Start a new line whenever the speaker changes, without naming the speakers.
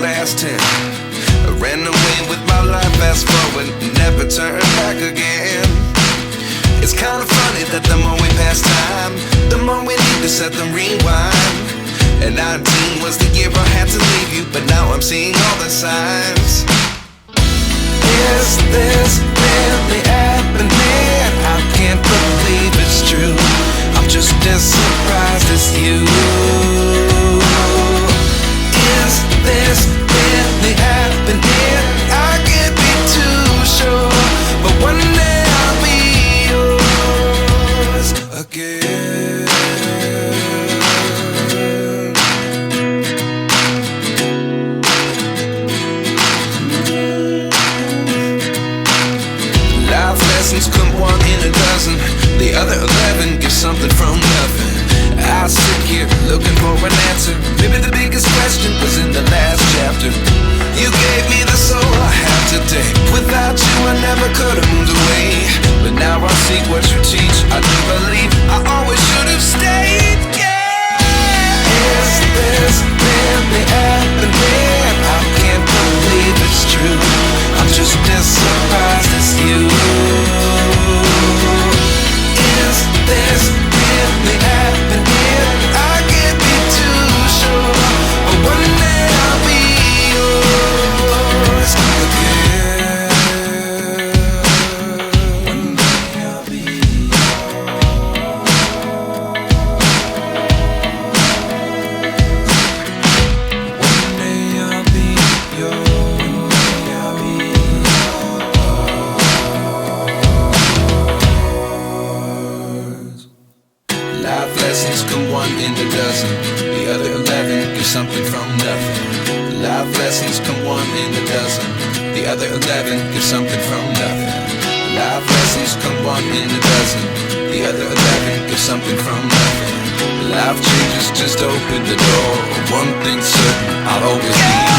last 10. I ran away with my life, fast forward, never turn back again. It's kinda funny that the more we pass time, the more we need to set the rewind. And 19 was the year I had to leave you, but now I'm seeing all the signs. Is this really happening? I can't believe it's true. I'm just as surprised as you. Is this really happening? I can't be too sure, but one day I'll be yours again. Life lessons come one in a dozen. The other 11 get something from nothing. I sit here looking for an answer. Maybe the biggest question was in the last chapter. You gave me the soul I have today. Without you I never could have moved away. But now I see what you teach. I do believe I always should have stayed. Yeah. Is this really happening? I can't believe it's true. I'm just as surprised as you. Is this really happening? I can't be too sure, but one day I'll be yours again. One day I'll be yours. One day I'll be yours. I'll be yours. Life lessons come one in a dozen. The other 11 get something from nothing. Life lessons come one in a dozen. The other 11 get something from nothing. Life lessons come one in a dozen. The other 11 get something from nothing. Life changes just open the door. One thing's certain, I'll always be